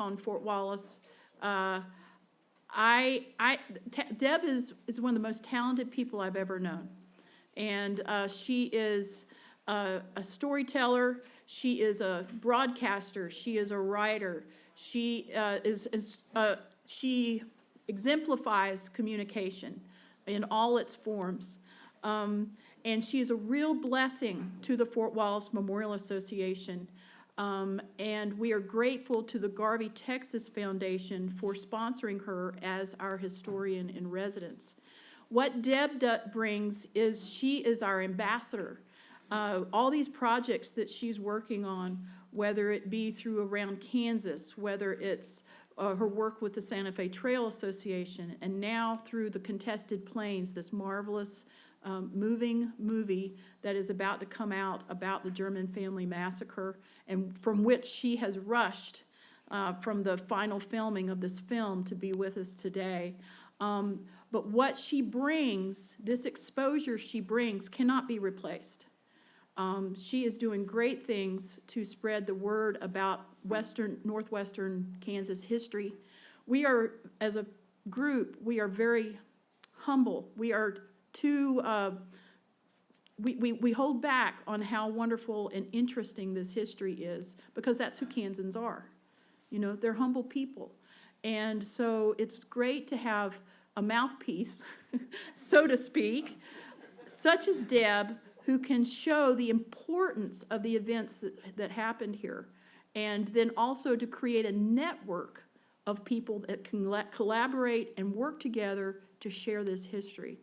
on Fort Wallace. Deb is one of the most talented people I've ever known. And she is a storyteller. She is a broadcaster. She is a writer. She she exemplifies communication in all its forms. And she is a real blessing to the Fort Wallace Memorial Association. And we are grateful to the Garvey, Texas Foundation for sponsoring her as our historian in residence. What Deb brings is she is our ambassador. All these projects that she's working on, whether it be through around Kansas, whether it's her work with the Santa Fe Trail Association, and now through the Contested Plains, this marvelous moving movie that is about to come out about the German family massacre, and from which she has rushed from the final filming of this film to be with us today. But what she brings, this exposure she brings, cannot be replaced. She is doing great things to spread the word about northwestern Kansas history. We are, as a group, we are very humble. We are too, we hold back on how wonderful and interesting this history is, because that's who Kansans are. You know, they're humble people. And so it's great to have a mouthpiece, so to speak, such as Deb, who can show the importance of the events that happened here, and then also to create a network of people that can collaborate and work together to share this history.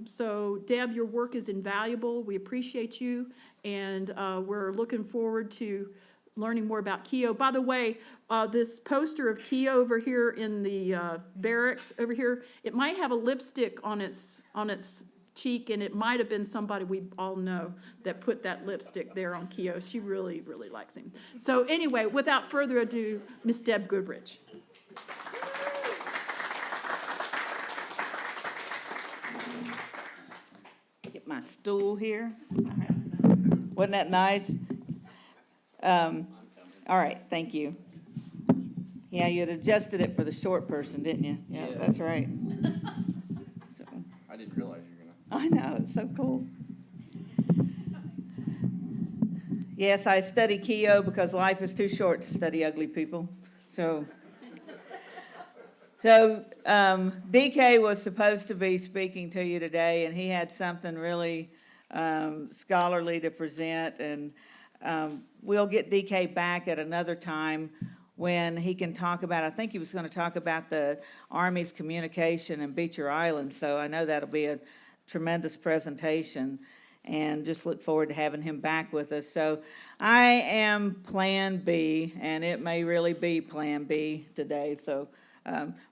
So Deb, your work is invaluable. We appreciate you, and we're looking forward to learning more about Keogh. By the way, this poster of Keogh over here in the barracks over here, it might have a lipstick on its cheek, and it might have been somebody we all know that put that lipstick there on Keogh. She really, really likes him. So anyway, without further ado, Miss Deb Goodrich. Get my stool here. Wasn't that nice? All right, thank you. Yeah, you had adjusted it for the short person, didn't you? Yeah, that's right. So, I didn't realize you were I know, it's so cool. Yes, I study Keogh because life is too short to study ugly people. So DK was supposed to be speaking to you today, and he had something really scholarly to present, and we'll get DK back at another time when he can talk about, I think he was going to talk about the Army's communication in Beecher Island, so I know that'll be a tremendous presentation, and just look forward to having him back with us. So I am Plan B, and it may really be Plan B today. So,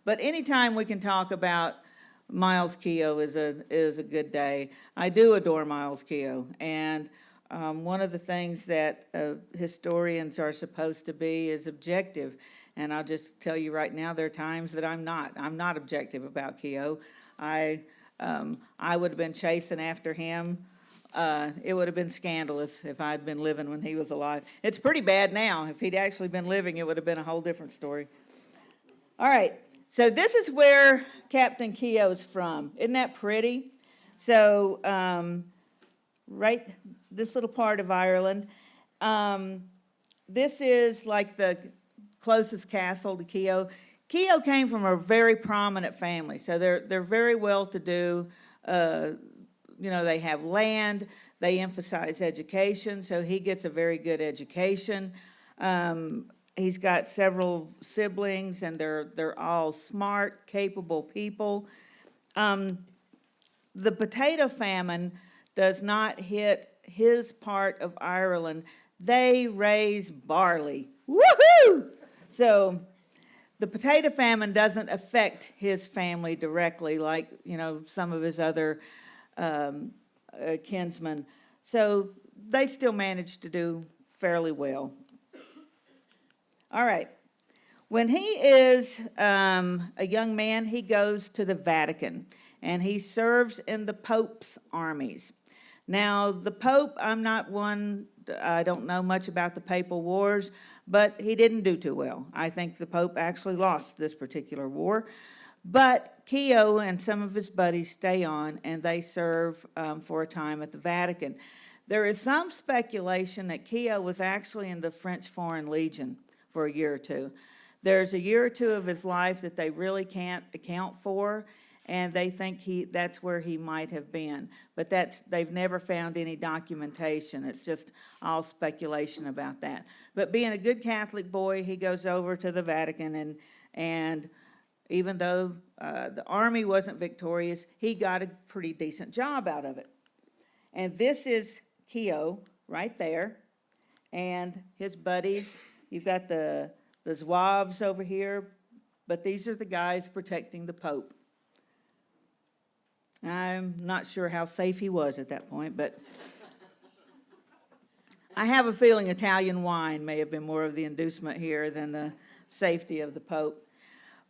but anytime we can talk about Myles Keogh is a good day. I do adore Myles Keogh, and one of the things that historians are supposed to be is objective. And I'll just tell you right now, there are times that I'm not. I'm not objective about Keogh. I would have been chasing after him. It would have been scandalous if I'd been living when he was alive. It's pretty bad now. If he'd actually been living, it would have been a whole different story. All right, so this is where Captain Keogh's from. Isn't that pretty? So right, this little part of Ireland. This is like the closest castle to Keogh. Keogh came from a very prominent family, so they're very well-to-do. You know, they have land. They emphasize education, so he gets a very good education. He's got several siblings, and they're all smart, capable people. The potato famine does not hit his part of Ireland. They raise barley. Woohoo! So the potato famine doesn't affect his family directly like, you know, some of his other kinsmen. So they still manage to do fairly well. All right. When he is a young man, he goes to the Vatican, and he serves in the Pope's armies. Now, the Pope, I don't know much about the Papal Wars, but he didn't do too well. I think the Pope actually lost this particular war. But Keogh and some of his buddies stay on, and they serve for a time at the Vatican. There is some speculation that Keogh was actually in the French Foreign Legion for a year or two. There's a year or two of his life that they really can't account for, and they think that's where he might have been. But they've never found any documentation. It's just all speculation about that. But being a good Catholic boy, he goes over to the Vatican, and even though the army wasn't victorious, he got a pretty decent job out of it. And this is Keogh right there, and his buddies. You've got the Zouaves over here, but these are the guys protecting the Pope. I'm not sure how safe he was at that point, but I have a feeling Italian wine may have been more of the inducement here than the safety of the Pope.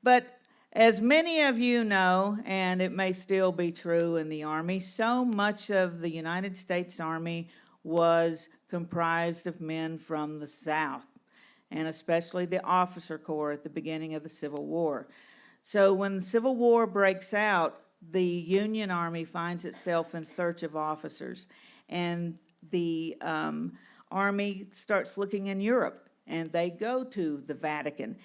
But as many of you know, and it may still be true in the Army, so much of the United States Army was comprised of men from the South, and especially the officer corps at the beginning of the Civil War. So when the Civil War breaks out, the Union Army finds itself in search of officers, and the Army starts looking in Europe, and they go to the Vatican.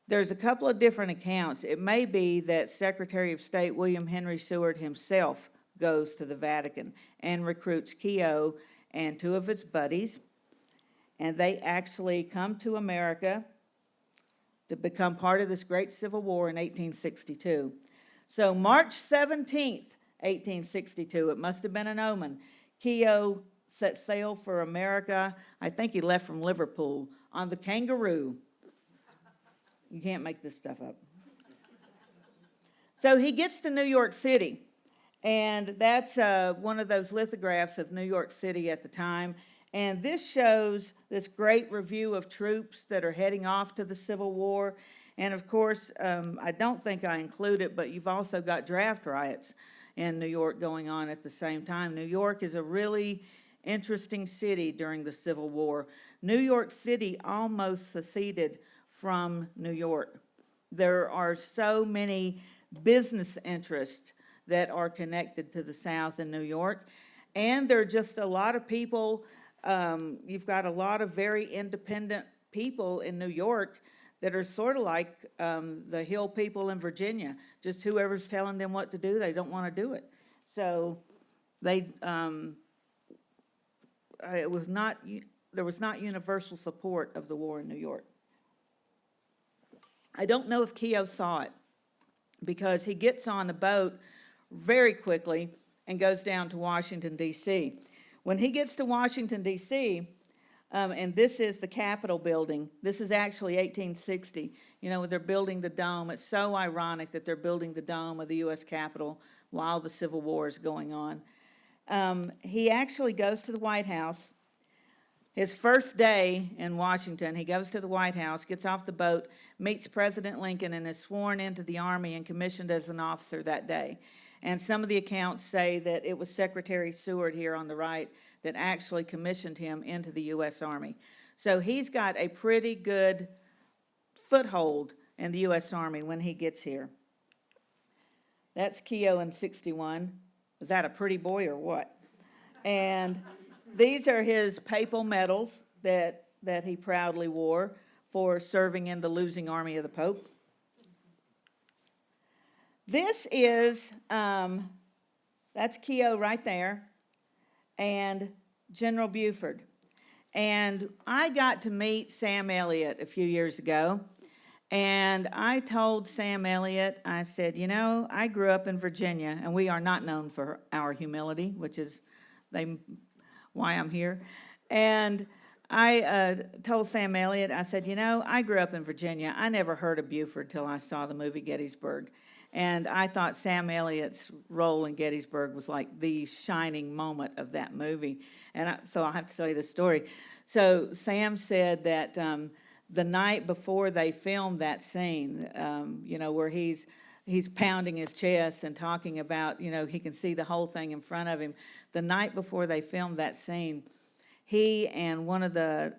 There's a couple of different accounts. It may be that Secretary of State William Henry Seward himself goes to the Vatican and recruits Keogh and two of his buddies, and they actually come to America to become part of this great Civil War in 1862. So March 17th, 1862, it must have been an omen, Keogh set sail for America. I think he left from Liverpool on the Kangaroo. You can't make this stuff up. So he gets to New York City, and that's one of those lithographs of New York City at the time. And this shows this great review of troops that are heading off to the Civil War. And of course, I don't think I include it, but you've also got draft riots in New York going on at the same time. New York is a really interesting city during the Civil War. New York City almost seceded from New York. There are so many business interests that are connected to the South in New York, and there are just a lot of people. You've got a lot of very independent people in New York that are sort of like the Hill people in Virginia. Just whoever's telling them what to do, they don't want to do it. So there was not universal support of the war in New York. I don't know if Keogh saw it, because he gets on the boat very quickly and goes down to Washington, D.C. When he gets to Washington, D.C., and this is the Capitol building. This is actually 1860. You know, they're building the dome. It's so ironic that they're building the dome of the U.S. Capitol while the Civil War is going on. He actually goes to the White House. His first day in Washington, he goes to the White House, gets off the boat, meets President Lincoln, and is sworn into the Army and commissioned as an officer that day. And some of the accounts say that it was Secretary Seward here on the right that actually commissioned him into the U.S. Army. So he's got a pretty good foothold in the U.S. Army when he gets here. That's Keogh in 61. Is that a pretty boy or what? And these are his papal medals that he proudly wore for serving in the losing army of the Pope. This is, that's Keogh right there, and General Buford. And I got to meet Sam Elliott a few years ago, and I told Sam Elliott, I said, you know, I grew up in Virginia, and we are not known for our humility, which is why I'm here. And I told Sam Elliott, I said, you know, I grew up in Virginia. I never heard of Buford till I saw the movie Gettysburg. And I thought Sam Elliott's role in Gettysburg was like the shining moment of that movie. And so I'll have to tell you the story. So Sam said that the night before they filmed that scene, you know, where he's pounding his chest and talking about, you know, he can see the whole thing in front of him. The night before they filmed that scene, he and one of the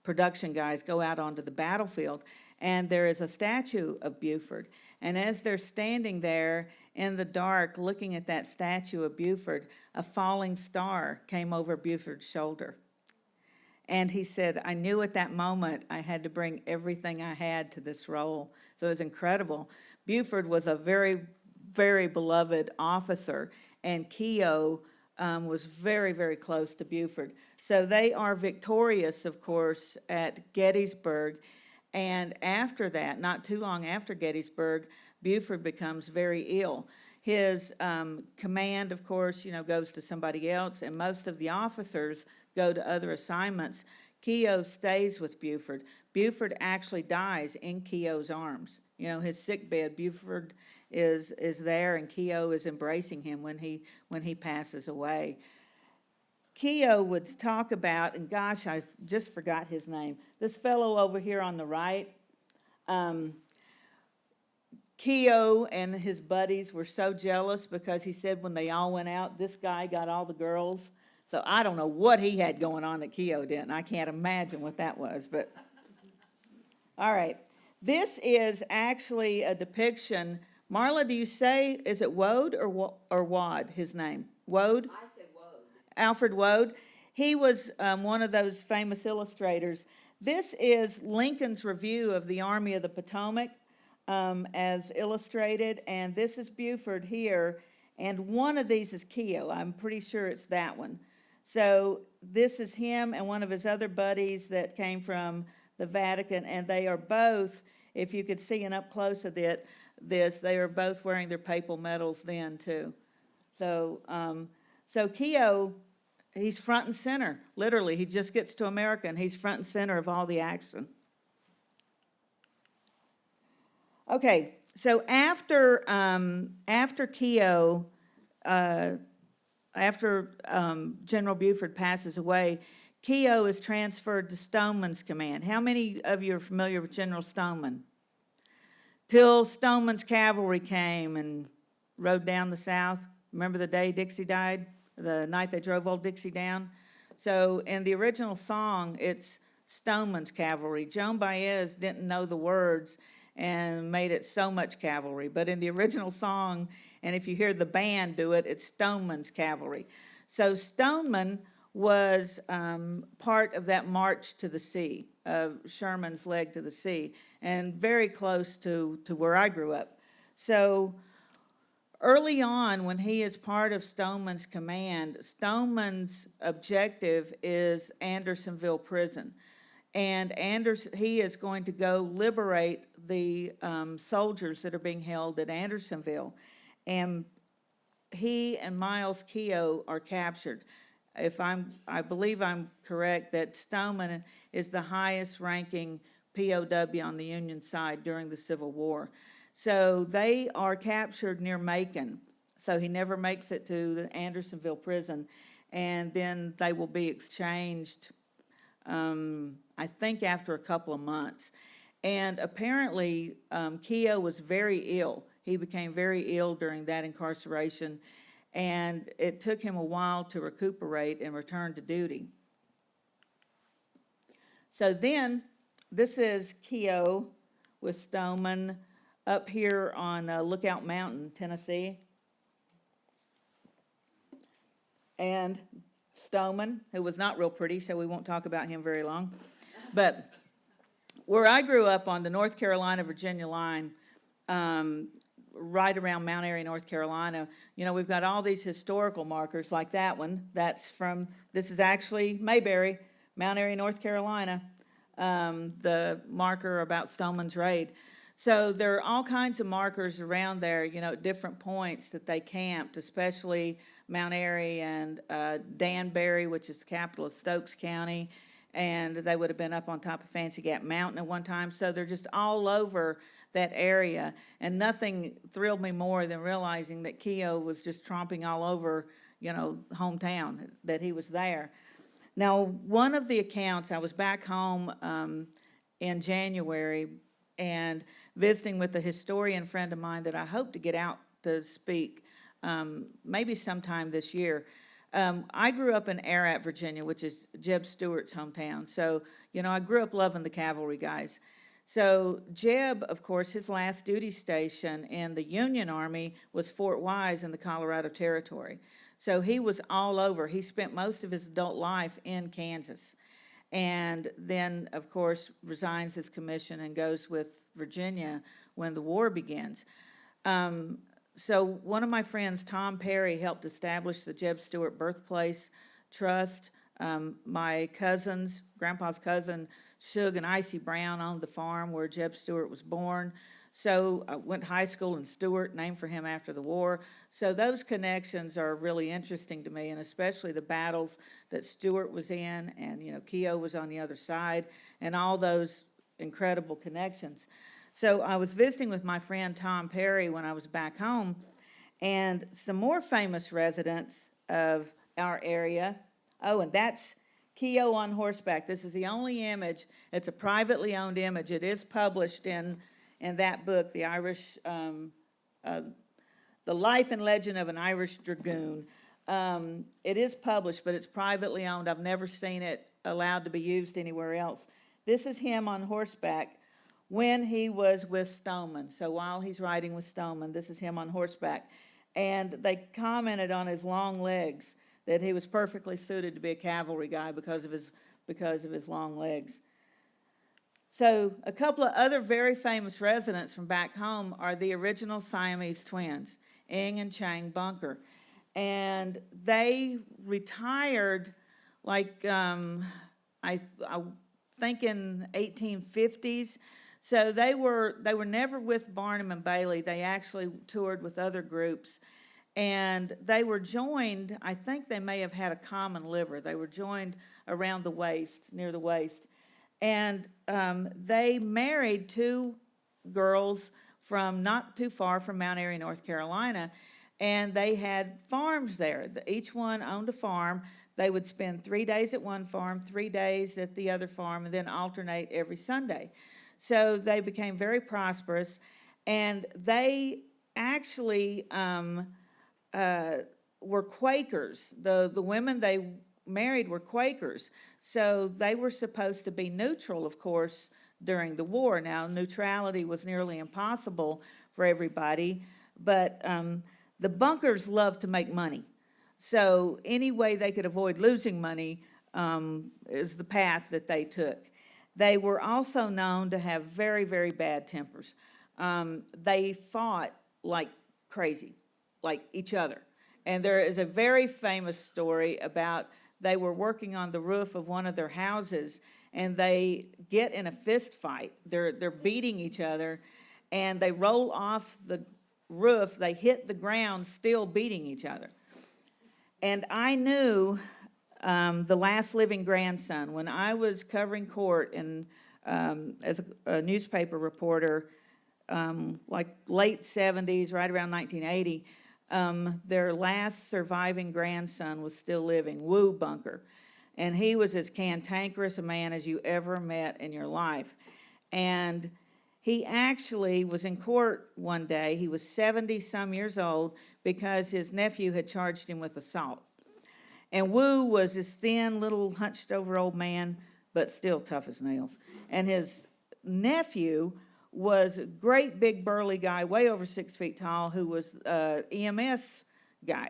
production guys go out onto the battlefield, and there is a statue of Buford. And as they're standing there in the dark looking at that statue of Buford, a falling star came over Buford's shoulder. And he said, I knew at that moment I had to bring everything I had to this role. So it was incredible. Buford was a very, very beloved officer, and Keogh was very, very close to Buford. So they are victorious, of course, at Gettysburg. And after that, not too long after Gettysburg, Buford becomes very ill. His command, of course, goes to somebody else, and most of the officers go to other assignments. Keogh stays with Buford. Buford actually dies in Keogh's arms. His sick bed, Buford is there, and Keogh is embracing him when he passes away. Keogh would talk about, and gosh, I just forgot his name, this fellow over here on the right. Keogh and his buddies were so jealous because he said when they all went out, this guy got all the girls. So I don't know what he had going on that Keogh didn't. I can't imagine what that was, but all right. This is actually a depiction. Marla, do you say, is it Woad or Wad, his name? Woad? I said Woad. Alfred Woad. He was one of those famous illustrators. This is Lincoln's review of the Army of the Potomac as illustrated, and this is Buford here, and one of these is Keogh. I'm pretty sure it's that one. So this is him and one of his other buddies that came from the Vatican, and they are both, if you could see an up close of this, they are both wearing their papal medals then too. So Keogh, he's front and center, literally. He just gets to America and he's front and center of all the action. Okay, so after Keogh, after General Buford passes away, Keogh is transferred to Stoneman's command. How many of you are familiar with General Stoneman? Till Stoneman's cavalry came and rode down the South. Remember the day Dixie died? The night they drove old Dixie down? So in the original song, it's Stoneman's cavalry. Joan Baez didn't know the words and made it so much cavalry. But in the original song, and if you hear the band do it, it's Stoneman's cavalry. So Stoneman was part of that march to the sea, of Sherman's leg to the sea, and very close to where I grew up. So early on, when he is part of Stoneman's command, Stoneman's objective is Andersonville Prison. And he is going to go liberate the soldiers that are being held at Andersonville. And he and Myles Keogh are captured. I believe I'm correct that Stoneman is the highest ranking POW on the Union side during the Civil War. So they are captured near Macon. So he never makes it to the Andersonville prison. And then they will be exchanged, I think after a couple of months. And apparently Keogh was very ill. He became very ill during that incarceration. And it took him a while to recuperate and return to duty. So then, this is Keogh with Stoneman up here on Lookout Mountain, Tennessee. And Stoneman, who was not real pretty, so we won't talk about him very long. But where I grew up on the North Carolina-Virginia line, right around Mount Airy, North Carolina, we've got all these historical markers like that one. This is actually Mayberry, Mount Airy, North Carolina, the marker about Stoneman's raid. So there are all kinds of markers around there, at different points that they camped, especially Mount Airy and Danbury, which is the capital of Stokes County, and they would have been up on top of Fancy Gap Mountain at one time. So they're just all over that area, and nothing thrilled me more than realizing that Keogh was just tromping all over, hometown, that he was there. Now, one of the accounts, I was back home in January and visiting with a historian friend of mine that I hope to get out to speak maybe sometime this year. I grew up in Ararat, Virginia, which is Jeb Stuart's hometown. So, I grew up loving the cavalry guys. So Jeb, of course, his last duty station in the Union Army was Fort Wise in the Colorado Territory. So he was all over. He spent most of his adult life in Kansas. And then, of course, resigns his commission and goes with Virginia when the war begins. So one of my friends, Tom Perry, helped establish the Jeb Stuart Birthplace Trust. My cousins, Grandpa's cousin, Shug and Icy Brown, owned the farm where Jeb Stuart was born. So I went to high school in Stuart, named for him after the war. So those connections are really interesting to me, and especially the battles that Stuart was in, and Keogh was on the other side, and all those incredible connections. So I was visiting with my friend Tom Perry when I was back home, and some more famous residents of our area. Oh, and that's Keogh on horseback. This is the only image. It's a privately owned image. It is published in that book, The Irish, The Life and Legend of an Irish Dragoon. It is published, but it's privately owned. I've never seen it allowed to be used anywhere else. This is him on horseback when he was with Stoneman. So while he's riding with Stoneman, this is him on horseback. And they commented on his long legs, that he was perfectly suited to be a cavalry guy because of his long legs. So a couple of other very famous residents from back home are the original Siamese twins, Ing and Chang Bunker. And they retired like, I think in 1850s. So they were never with Barnum and Bailey. They actually toured with other groups. And they were joined, I think they may have had a common liver. They were joined around the waist, near the waist. And they married two girls from not too far from Mount Airy, North Carolina. And they had farms there. Each one owned a farm. They would spend 3 days at one farm, 3 days at the other farm, and then alternate every Sunday. So they became very prosperous, and they actually were Quakers. The women they married were Quakers, so they were supposed to be neutral, of course, during the war. Now, neutrality was nearly impossible for everybody, but the Bunkers loved to make money. So any way they could avoid losing money is the path that they took. They were also known to have very, very bad tempers. They fought like crazy, like each other. And there is a very famous story about they were working on the roof of one of their houses, and they get in a fist fight. They're beating each other, and they roll off the roof. They hit the ground, still beating each other. And I knew the last living grandson. When I was covering court and as a newspaper reporter, like late 70s, right around 1980, their last surviving grandson was still living, Woo Bunker. And he was as cantankerous a man as you ever met in your life. And he actually was in court one day. He was 70-some years old because his nephew had charged him with assault. And Woo was this thin, little, hunched-over old man, but still tough as nails. And his nephew was a great, big, burly guy, way over 6 feet tall, who was an EMS guy.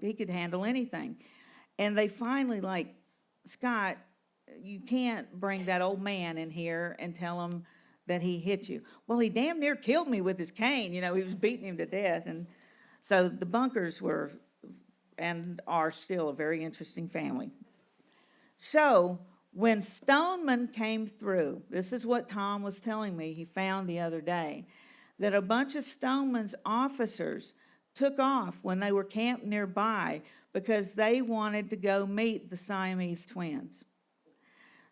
He could handle anything. And they finally, like, Scott, you can't bring that old man in here and tell him that he hit you. Well, he damn near killed me with his cane. He was beating him to death. And so the Bunkers were and are still a very interesting family. So when Stoneman came through, this is what Tom was telling me he found the other day, that a bunch of Stoneman's officers took off when they were camped nearby because they wanted to go meet the Siamese twins.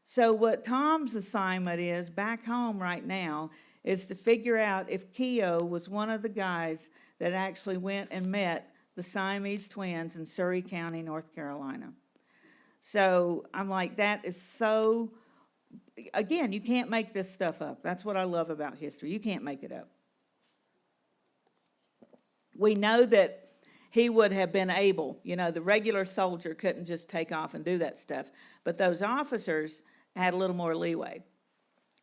So what Tom's assignment is back home right now is to figure out if Keogh was one of the guys that actually went and met the Siamese twins in Surry County, North Carolina. So I'm like, that is so, again, you can't make this stuff up. That's what I love about history. You can't make it up. We know that he would have been able. You know, the regular soldier couldn't just take off and do that stuff. But those officers had a little more leeway.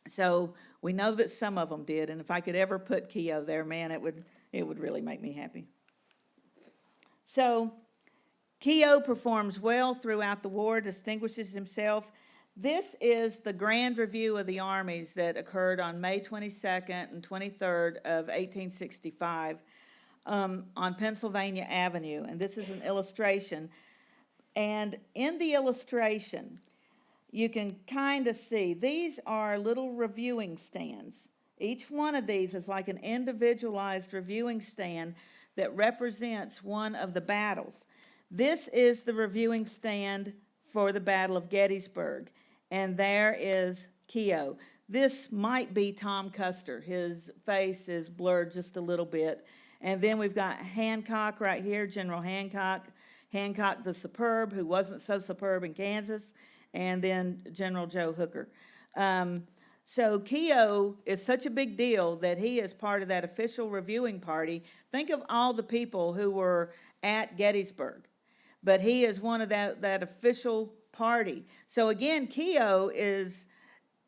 So we know that some of them did, and if I could ever put Keogh there, man, it would really make me happy. So Keogh performs well throughout the war, distinguishes himself. This is the grand review of the armies that occurred on May 22nd and 23rd of 1865 on Pennsylvania Avenue, and this is an illustration. And in the illustration, you can kind of see, these are little reviewing stands. Each one of these is like an individualized reviewing stand that represents one of the battles. This is the reviewing stand for the Battle of Gettysburg, and there is Keogh. This might be Tom Custer. His face is blurred just a little bit. And then we've got Hancock right here, General Hancock. Hancock the Superb, who wasn't so superb in Kansas, and then General Joe Hooker. So Keogh is such a big deal that he is part of that official reviewing party. Think of all the people who were at Gettysburg, but he is one of that official party. So again, Keogh is,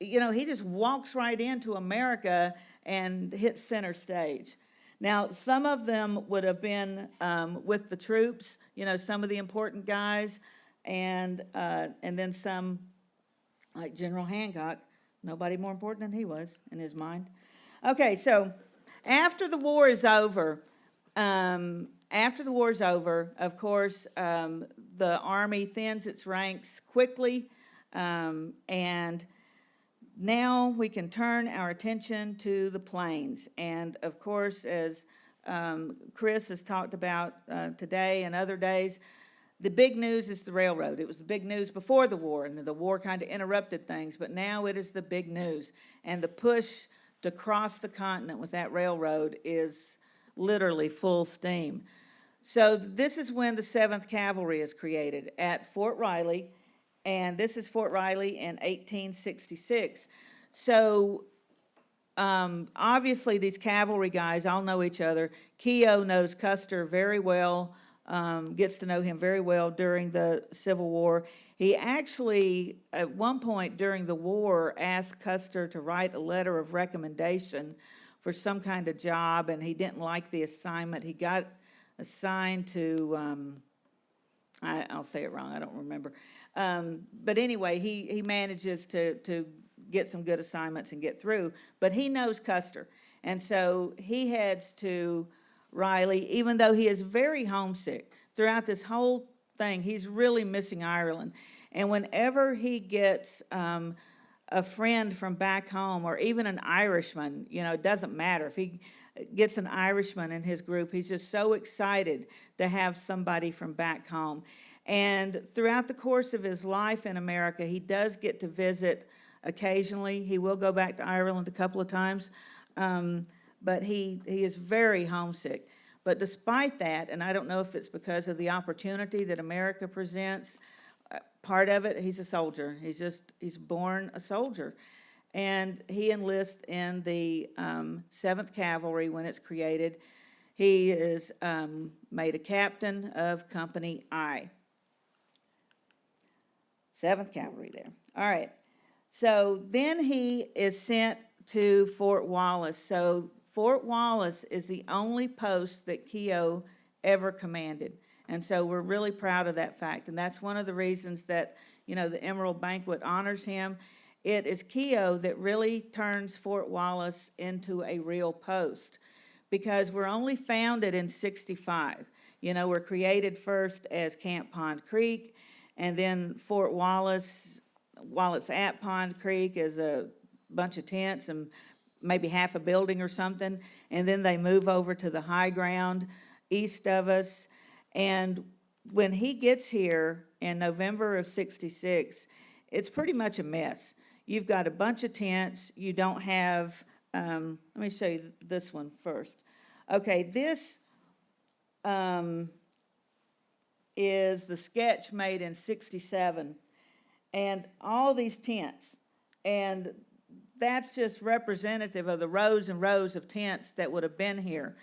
you know, he just walks right into America and hits center stage. Now, some of them would have been with the troops, you know, some of the important guys, and then some, like General Hancock, nobody more important than he was in his mind. Okay, so after the war is over, of course, the Army thins its ranks quickly, and now we can turn our attention to the plains. And of course, as Chris has talked about today and other days, the big news is the railroad. It was the big news before the war, and the war kind of interrupted things, but now it is the big news. And the push to cross the continent with that railroad is literally full steam. So this is when the 7th Cavalry is created at Fort Riley, and this is Fort Riley in 1866. So obviously these cavalry guys all know each other. Keogh knows Custer very well, gets to know him very well during the Civil War. He actually, at one point during the war, asked Custer to write a letter of recommendation for some kind of job, and he didn't like the assignment. He got assigned to, I'll say it wrong, I don't remember. But anyway, he manages to get some good assignments and get through. But he knows Custer, and so he heads to Riley, even though he is very homesick. Throughout this whole thing, he's really missing Ireland. And whenever he gets a friend from back home, or even an Irishman, you know, it doesn't matter. If he gets an Irishman in his group, he's just so excited to have somebody from back home. And throughout the course of his life in America, he does get to visit occasionally. He will go back to Ireland a couple of times, but he is very homesick. But despite that, and I don't know if it's because of the opportunity that America presents, part of it, he's a soldier. He's born a soldier. And he enlists in the 7th Cavalry when it's created. He is made a captain of Company I. 7th Cavalry there. All right. So then he is sent to Fort Wallace. So Fort Wallace is the only post that Keogh ever commanded. And so we're really proud of that fact. And that's one of the reasons that, you know, the Emerald Banquet honors him. It is Keogh that really turns Fort Wallace into a real post, because we're only founded in 65. You know, we're created first as Camp Pond Creek, and then Fort Wallace, while it's at Pond Creek, is a bunch of tents and maybe half a building or something, and then they move over to the high ground east of us. And when he gets here in November of 66, it's pretty much a mess. You've got a bunch of tents. You don't have, let me show you this one first. Okay, this is the sketch made in 67, and all these tents, and that's just representative of the rows and rows of tents that would have been here.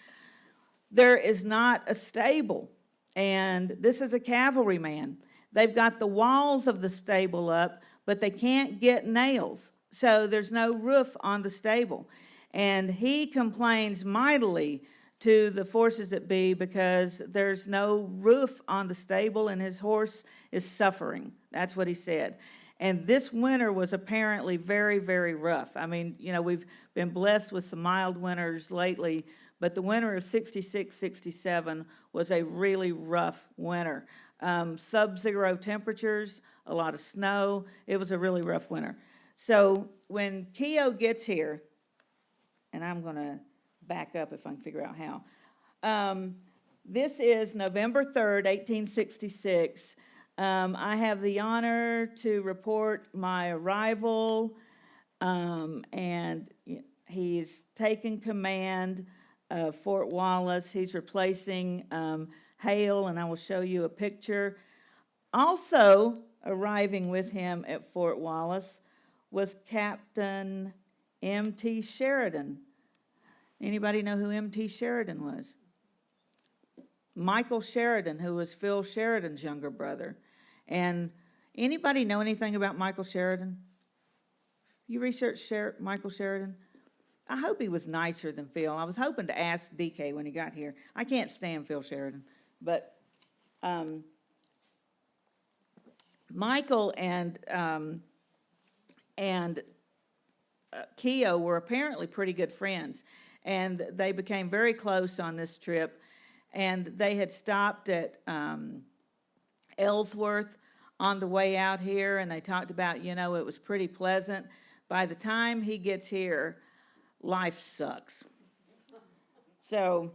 There is not a stable and this is a cavalryman. They've got the walls of the stable up, but they can't get nails, so there's no roof on the stable. And he complains mightily to the forces that be because there's no roof on the stable and his horse is suffering. That's what he said. And this winter was apparently very, very rough. I mean, you know, we've been blessed with some mild winters lately, but the winter of 66, 67 was a really rough winter. Sub-zero temperatures, a lot of snow. It was a really rough winter. So when Keogh gets here, and I'm going to back up if I can figure out how. This is November 3rd, 1866. I have the honor to report my arrival, and he's taken command of Fort Wallace. He's replacing Hale, and I will show you a picture. Also arriving with him at Fort Wallace was Captain M.T. Sheridan. Anybody know who M.T. Sheridan was? Michael Sheridan, who was Phil Sheridan's younger brother. And anybody know anything about Michael Sheridan? You researched Michael Sheridan? I hope he was nicer than Phil. I was hoping to ask DK when he got here. I can't stand Phil Sheridan. But Michael and Keogh were apparently pretty good friends, and they became very close on this trip, and they had stopped at Ellsworth on the way out here, and they talked about, you know, it was pretty pleasant. By the time he gets here, life sucks. So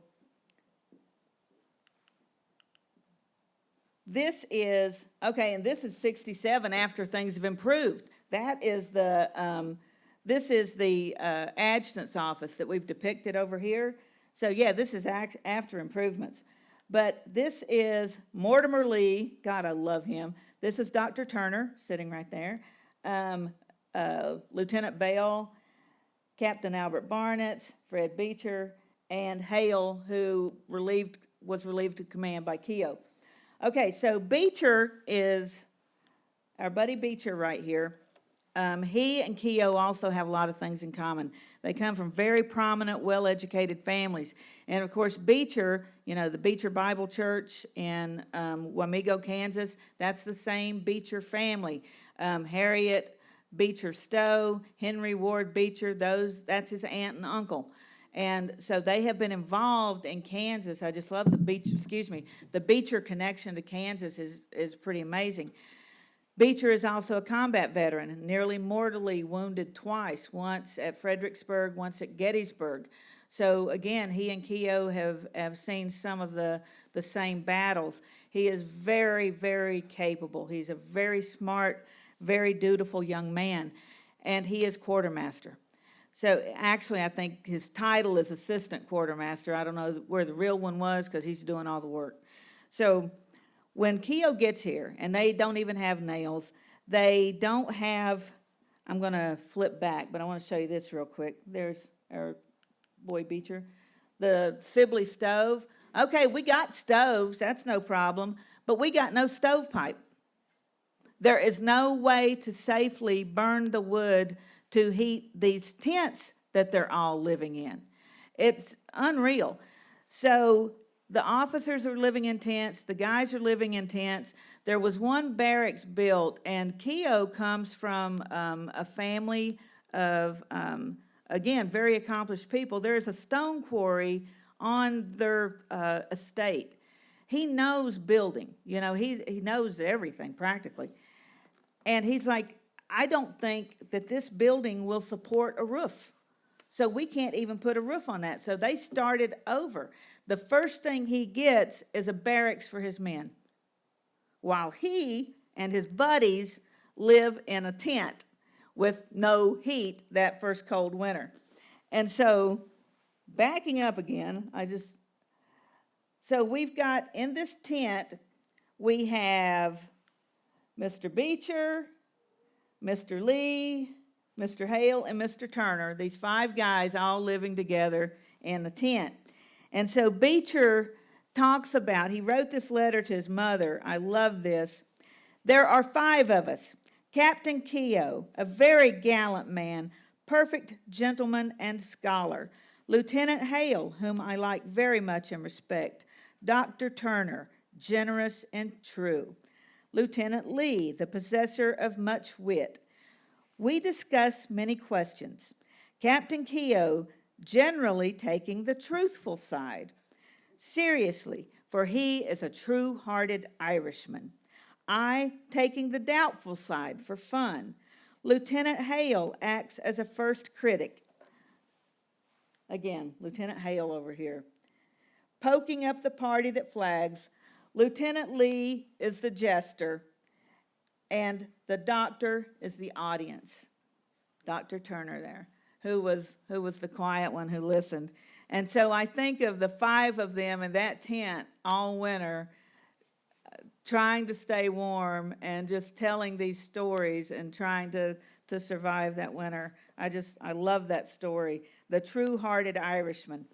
this is, okay, and this is 67 after things have improved. That is the, this is the adjutant's office that we've depicted over here. So yeah, this is after improvements. But this is Mortimer Lee. God, I love him. This is Dr. Turner, sitting right there. Lieutenant Bell, Captain Albert Barnett, Fred Beecher, and Hale, who was relieved of command by Keogh. Okay, so Beecher is our buddy Beecher right here. He and Keogh also have a lot of things in common. They come from very prominent, well-educated families. And, of course, Beecher, you know, the Beecher Bible Church in Wamego, Kansas, that's the same Beecher family. Harriet Beecher Stowe, Henry Ward Beecher, that's his aunt and uncle. And so they have been involved in Kansas. I just love the Beecher connection to Kansas is pretty amazing. Beecher is also a combat veteran, nearly mortally wounded twice, once at Fredericksburg, once at Gettysburg. So again, he and Keogh have seen some of the same battles. He is very, very capable. He's a very smart, very dutiful young man, and he is quartermaster. So actually, I think his title is assistant quartermaster. I don't know where the real one was because he's doing all the work. So when Keogh gets here, and they don't even have nails, they don't have, I'm going to flip back, but I want to show you this real quick. There's our boy Beecher. The Sibley stove. Okay, we got stoves, that's no problem, but we got no stovepipe. There is no way to safely burn the wood to heat these tents that they're all living in. It's unreal. So the officers are living in tents. The guys are living in tents. There was one barracks built, and Keogh comes from a family of, again, very accomplished people. There's a stone quarry on their estate. He knows building. You know, he knows everything practically. And he's like, I don't think that this building will support a roof. So we can't even put a roof on that. So they started over. The first thing he gets is a barracks for his men, while he and his buddies live in a tent with no heat that first cold winter. And so, backing up again, so we've got in this tent, we have Mr. Beecher, Mr. Lee, Mr. Hale, and Mr. Turner, these 5 guys all living together in the tent. And so Beecher talks about, he wrote this letter to his mother. I love this. There are 5 of us. Captain Keogh, a very gallant man, perfect gentleman and scholar. Lieutenant Hale, whom I like very much and respect. Dr. Turner, generous and true. Lieutenant Lee, the possessor of much wit. We discuss many questions. Captain Keogh generally taking the truthful side. Seriously, for he is a true-hearted Irishman. I taking the doubtful side for fun. Lieutenant Hale acts as a first critic. Again, Lieutenant Hale over here. Poking up the party that flags. Lieutenant Lee is the jester, and the doctor is the audience. Dr. Turner there, who was the quiet one who listened. And so I think of the 5 of them in that tent all winter, trying to stay warm and just telling these stories and trying to survive that winter. I love that story. The true-hearted Irishman.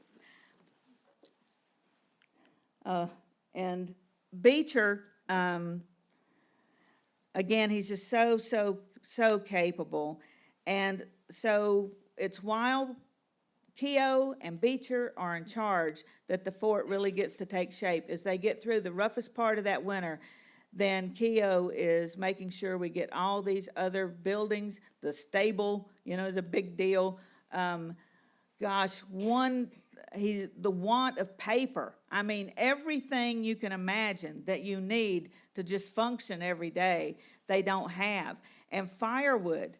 And Beecher, again, he's just so capable. And so it's while Keogh and Beecher are in charge that the fort really gets to take shape. As they get through the roughest part of that winter, then Keogh is making sure we get all these other buildings. The stable, is a big deal. The want of paper. I mean, everything you can imagine that you need to just function every day, they don't have. And firewood.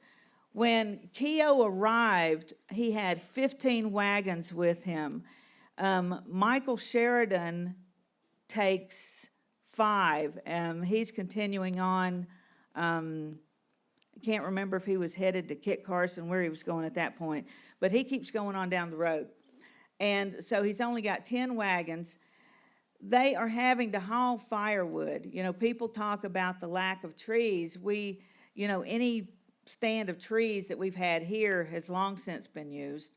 When Keogh arrived, he had 15 wagons with him. Michael Sheridan takes 5. He's continuing on. I can't remember if he was headed to Kit Carson, where he was going at that point. But he keeps going on down the road. And so he's only got 10 wagons. They are having to haul firewood. People talk about the lack of trees. Any stand of trees that we've had here has long since been used.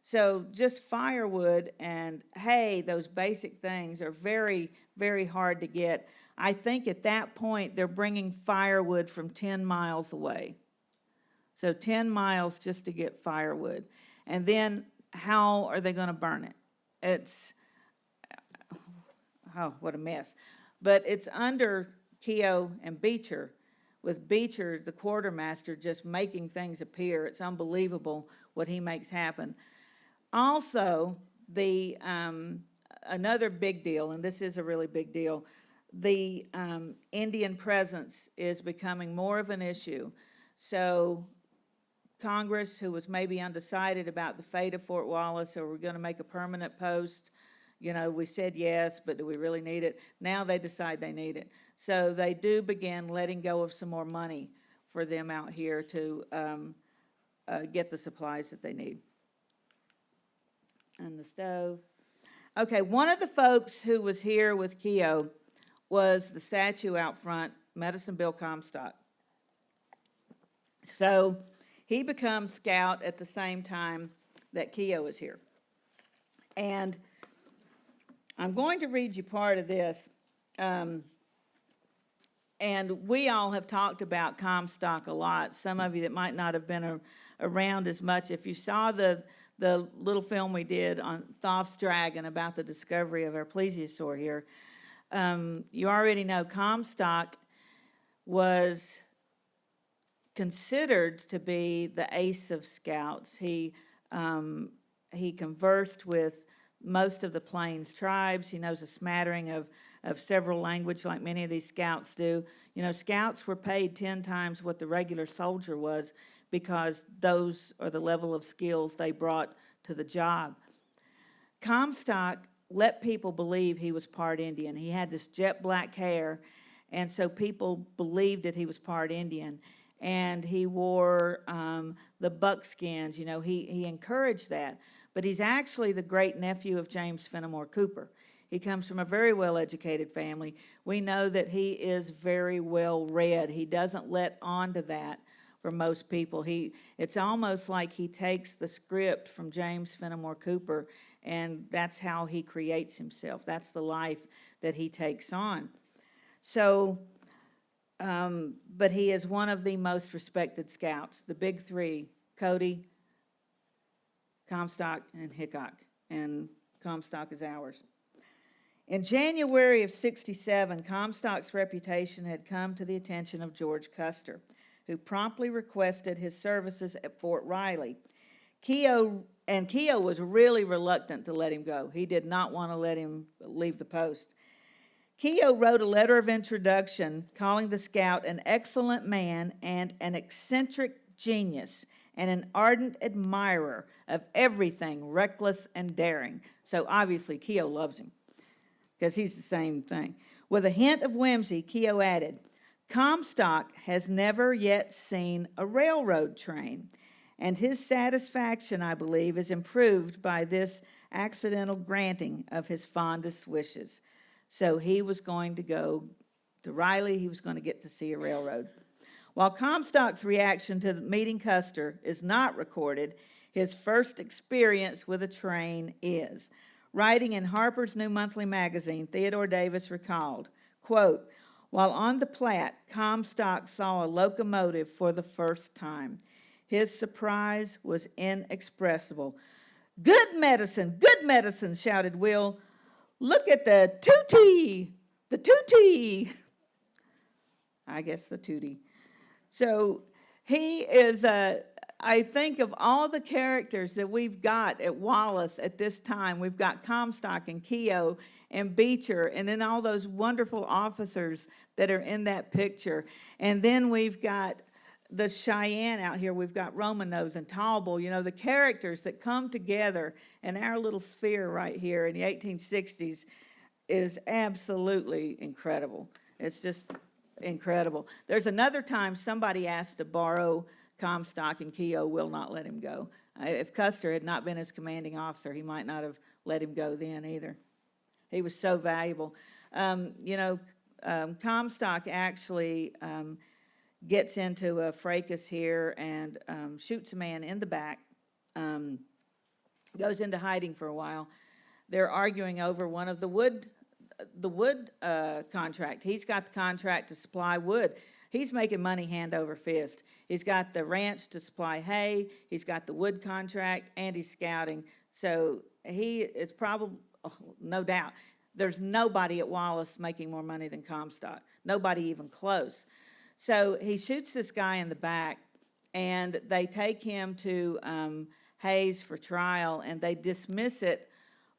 So just firewood and hay, those basic things, are very, very hard to get. I think at that point they're bringing firewood from 10 miles away. So 10 miles just to get firewood. And then how are they going to burn it? What a mess. But it's under Keogh and Beecher, with Beecher, the quartermaster, just making things appear. It's unbelievable what he makes happen. Also, another big deal, and this is a really big deal, the Indian presence is becoming more of an issue. So Congress, who was maybe undecided about the fate of Fort Wallace, or we're going to make a permanent post, we said yes, but do we really need it? Now they decide they need it. So they do begin letting go of some more money for them out here to get the supplies that they need. And the stove. Okay, one of the folks who was here with Keogh was the statue out front, Medicine Bill Comstock. So he becomes scout at the same time that Keogh is here. And I'm going to read you part of this. And we all have talked about Comstock a lot. Some of you that might not have been around as much. If you saw the little film we did on Thoth's Dragon about the discovery of our plesiosaur here, you already know Comstock was considered to be the ace of scouts. He conversed with most of the Plains tribes. He knows a smattering of several languages, like many of these scouts do. Scouts were paid 10 times what the regular soldier was, because those are the level of skills they brought to the job. Comstock let people believe he was part Indian. He had this jet black hair, and so people believed that he was part Indian. And he wore the buckskins. He encouraged that. But he's actually the great-nephew of James Fenimore Cooper. He comes from a very well-educated family. We know that he is very well-read. He doesn't let on to that. for most people. It's almost like he takes the script from James Fenimore Cooper, and that's how he creates himself. That's the life that he takes on. So, but he is one of the most respected scouts. The big three, Cody, Comstock, and Hickok. And Comstock is ours. In January of '67, Comstock's reputation had come to the attention of George Custer, who promptly requested his services at Fort Riley. Keogh was really reluctant to let him go. He did not want to let him leave the post. Keogh wrote a letter of introduction calling the scout an excellent man and an eccentric genius and an ardent admirer of everything reckless and daring. So obviously Keogh loves him, because he's the same thing. With a hint of whimsy, Keogh added, "Comstock has never yet seen a railroad train, and his satisfaction, I believe, is improved by this accidental granting of his fondest wishes." So he was going to go to Riley. He was going to get to see a railroad. While Comstock's reaction to meeting Custer is not recorded, his first experience with a train is. Writing in Harper's New Monthly Magazine, Theodore Davis recalled, quote, "While on the Platte, Comstock saw a locomotive for the first time. His surprise was inexpressible. 'Good medicine,' shouted Will. 'Look at the tootie, the tootie.'" I guess the tootie. So he is I think of all the characters that we've got at Wallace at this time, we've got Comstock and Keogh and Beecher, and then all those wonderful officers that are in that picture. And then we've got the Cheyenne out here. We've got Romanos and Tauble, the characters that come together in our little sphere right here in the 1860s is absolutely incredible. It's just incredible. There's another time somebody asked to borrow Comstock, and Keogh will not let him go. If Custer had not been his commanding officer, he might not have let him go then either. He was so valuable. Comstock actually gets into a fracas here and shoots a man in the back, goes into hiding for a while. They're arguing over one of the wood contract. He's got the contract to supply wood. He's making money hand over fist. He's got the ranch to supply hay. He's got the wood contract, and he's scouting. So it's probably, no doubt, there's nobody at Wallace making more money than Comstock. Nobody even close. So he shoots this guy in the back, and they take him to Hayes for trial, and they dismiss it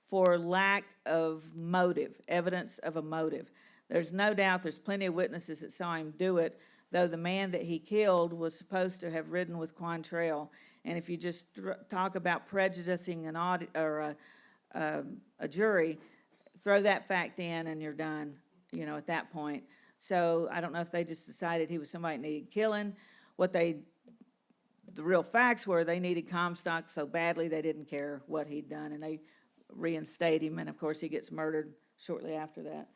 for lack of motive, evidence of a motive. There's no doubt there's plenty of witnesses that saw him do it, though the man that he killed was supposed to have ridden with Quantrell. And if you just talk about prejudicing an a jury, throw that fact in and you're done, at that point. So I don't know if they just decided he was somebody that needed killing. The real facts were they needed Comstock so badly they didn't care what he'd done, and they reinstate him, and of course he gets murdered shortly after that.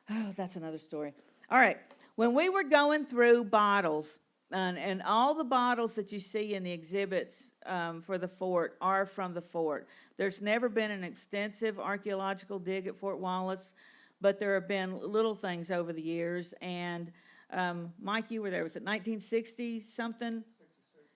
Oh, that's another story. All right, when we were going through bottles, and all the bottles that you see in the exhibits for the fort are from the fort. There's never been an extensive archaeological dig at Fort Wallace, but there have been little things over the years. And Mike, you were there, was it 1960 something?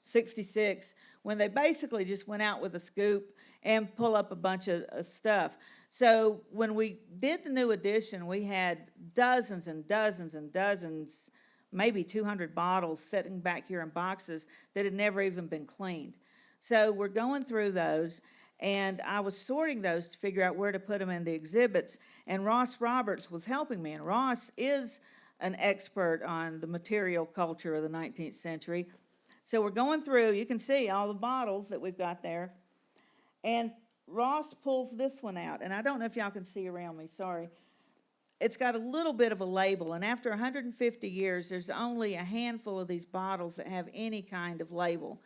66, when they basically just went out with a scoop and pull up a bunch of stuff. So when we did the new edition, we had dozens and dozens and dozens, maybe 200 bottles sitting back here in boxes that had never even been cleaned. So we're going through those, and I was sorting those to figure out where to put them in the exhibits, and Ross Roberts was helping me. And Ross is an expert on the material culture of the 19th century. So we're going through, you can see all the bottles that we've got there. And Ross pulls this one out. And I don't know if y'all can see around me, sorry. It's got a little bit of a label. And after 150 years, there's only a handful of these bottles that have any kind of label.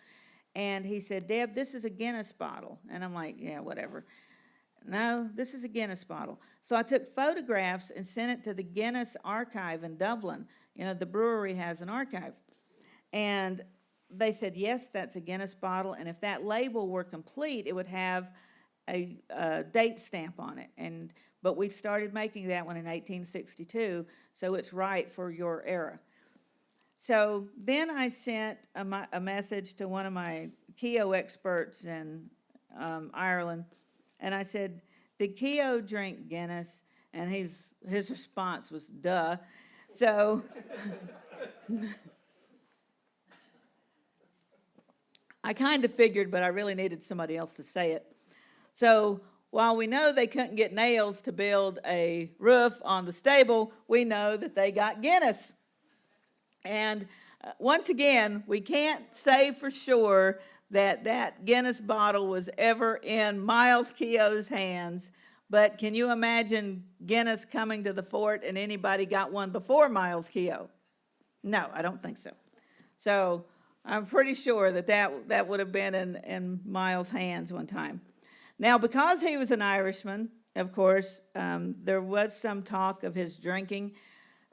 And he said, "Deb, this is a Guinness bottle." And I'm like, yeah, whatever. No, this is a Guinness bottle. So I took photographs and sent it to the Guinness archive in Dublin. The brewery has an archive. And they said, yes, that's a Guinness bottle, and if that label were complete, it would have a date stamp on it. But we started making that one in 1862, so it's right for your era. So then I sent a message to one of my Keogh experts in Ireland, and I said, did Keogh drink Guinness? And his response was, duh. So I kind of figured, but I really needed somebody else to say it. So while we know they couldn't get nails to build a roof on the stable, we know that they got Guinness. And once again, we can't say for sure that that Guinness bottle was ever in Myles Keogh's hands, but can you imagine Guinness coming to the fort and anybody got one before Myles Keogh? No, I don't think so. So I'm pretty sure that would have been in Myles' hands one time. Now, because he was an Irishman, of course, there was some talk of his drinking.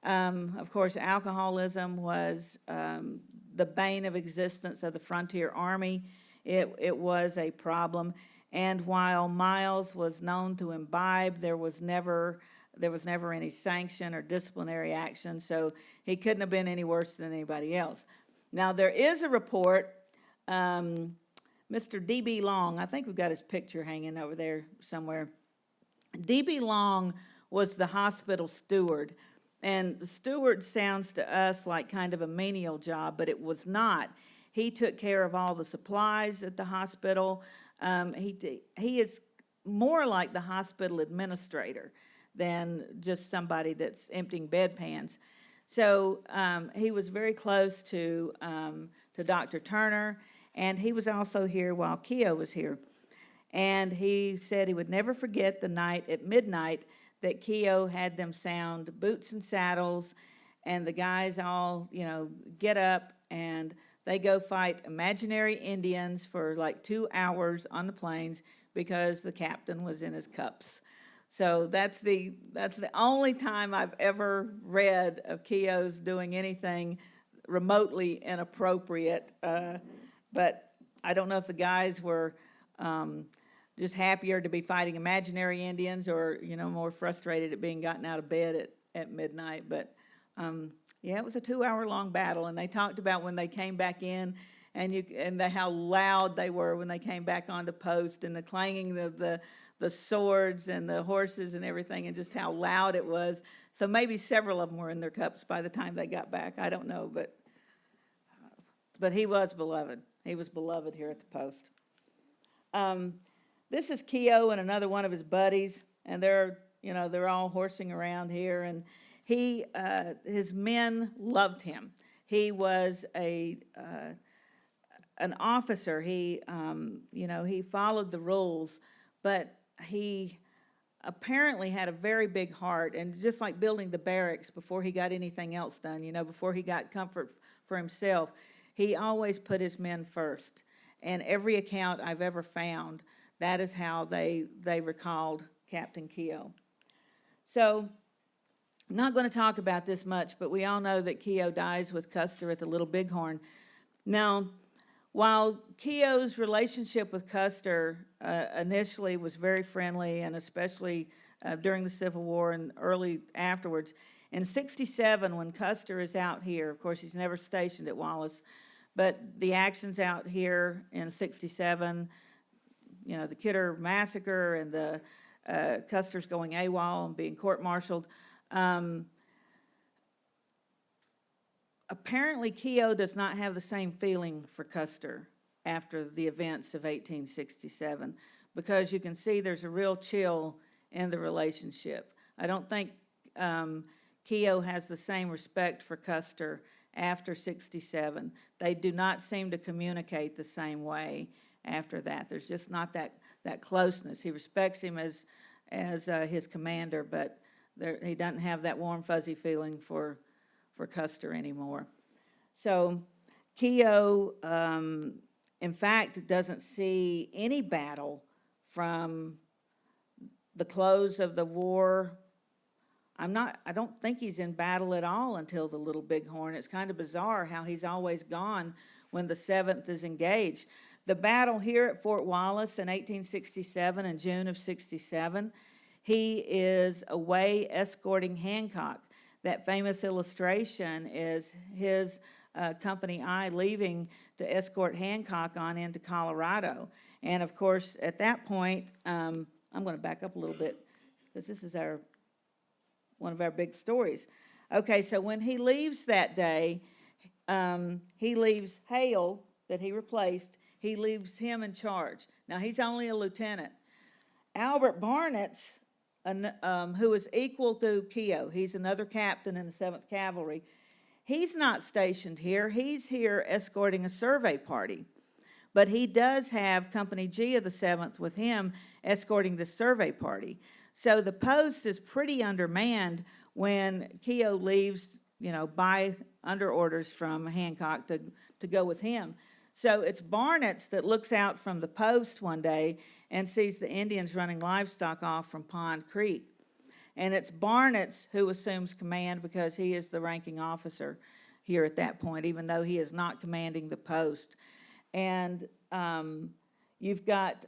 Of course, alcoholism was the bane of existence of the frontier army. It was a problem. And while Myles was known to imbibe, there was never any sanction or disciplinary action, so he couldn't have been any worse than anybody else. Now, there is a report, Mr. D.B. Long, I think we've got his picture hanging over there somewhere. D.B. Long was the hospital steward, and steward sounds to us like kind of a menial job, but it was not. He took care of all the supplies at the hospital. He is more like the hospital administrator than just somebody that's emptying bedpans. So he was very close to Dr. Turner, and he was also here while Keogh was here. And he said he would never forget the night at midnight that Keogh had them sound boots and saddles, and the guys all, get up and they go fight imaginary Indians for like 2 hours on the plains because the captain was in his cups. So that's the only time I've ever read of Keogh's doing anything remotely inappropriate. But I don't know if the guys were just happier to be fighting imaginary Indians or, more frustrated at being gotten out of bed at midnight. But yeah, it was a 2-hour-long battle, and they talked about when they came back in and how loud they were when they came back onto post, and the clanging of the swords and the horses and everything, and just how loud it was. So maybe several of them were in their cups by the time they got back. I don't know, but he was beloved. He was beloved here at the post. This is Keogh and another one of his buddies, and they're all horsing around here, and his men loved him. He was an officer. He followed the rules, but he apparently had a very big heart, and just like building the barracks before he got anything else done, before he got comfort for himself, he always put his men first. And every account I've ever found, that is how they recalled Captain Keogh. So I'm not going to talk about this much, but we all know that Keogh dies with Custer at the Little Bighorn. Now, while Keogh's relationship with Custer initially was very friendly, and especially during the Civil War and early afterwards, in 1967, when Custer is out here, of course he's never stationed at Wallace, but the actions out here in 1967, the Kidder Massacre and the Custer's going AWOL and being court-martialed, apparently Keogh does not have the same feeling for Custer after the events of 1867, because you can see there's a real chill in the relationship. I don't think Keogh has the same respect for Custer after 1967. They do not seem to communicate the same way after that. There's just not that closeness. He respects him as his commander, but he doesn't have that warm, fuzzy feeling for Custer anymore. So Keogh, in fact, doesn't see any battle from the close of the war I don't think he's in battle at all until the Little Bighorn. It's kind of bizarre how he's always gone when the 7th is engaged. The battle here at Fort Wallace in 1867 and June of 67, he is away escorting Hancock. That famous illustration is his Company I leaving to escort Hancock on into Colorado. And of course, at that point, I'm going to back up a little bit because this is one of our big stories. Okay, so when he leaves that day, he leaves Hale, that he replaced, he leaves him in charge. Now, he's only a lieutenant. Albert Barnett's, who is equal to Keogh, he's another captain in the 7th Cavalry, he's not stationed here. He's here escorting a survey party. But he does have Company G of the 7th with him escorting the survey party. So the post is pretty undermanned when Keogh leaves, by under orders from Hancock to go with him. So it's Barnett's that looks out from the post one day and sees the Indians running livestock off from Pond Creek. And it's Barnett's who assumes command because he is the ranking officer here at that point, even though he is not commanding the post. And you've got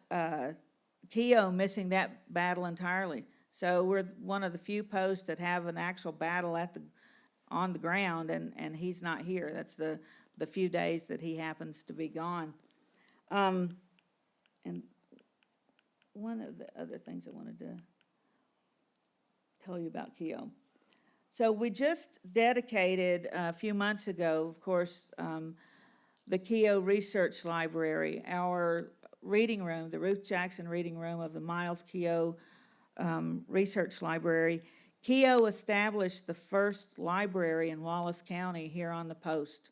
Keogh missing that battle entirely. So we're one of the few posts that have an actual battle on the ground, and he's not here. That's the few days that he happens to be gone. And one of the other things I wanted to tell you about Keogh. So we just dedicated a few months ago, of course, the Keogh Research Library, our reading room, the Ruth Jackson reading room of the Myles Keogh Research Library. Keogh established the first library in Wallace County here on the post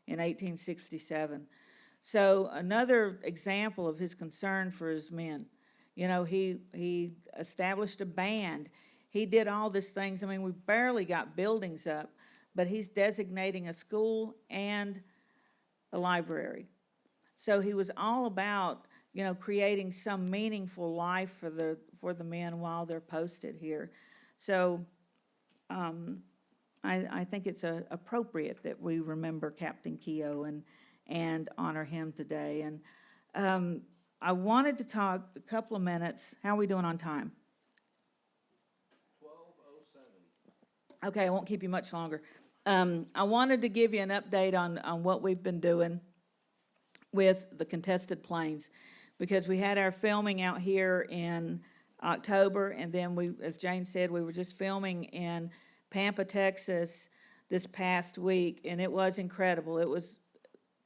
in 1867. So another example of his concern for his men. He established a band. He did all these things. I mean, we barely got buildings up, but he's designating a school and a library. So he was all about, creating some meaningful life for the men while they're posted here. So I think it's appropriate that we remember Captain Keogh and honor him today. And I wanted to talk a couple of minutes. How are we doing on time? 12:07. Okay, I won't keep you much longer. I wanted to give you an update on what we've been doing with the contested plains, because we had our filming out here in October, and then we, as Jane said, we were just filming in Pampa, Texas this past week, and it was incredible. It was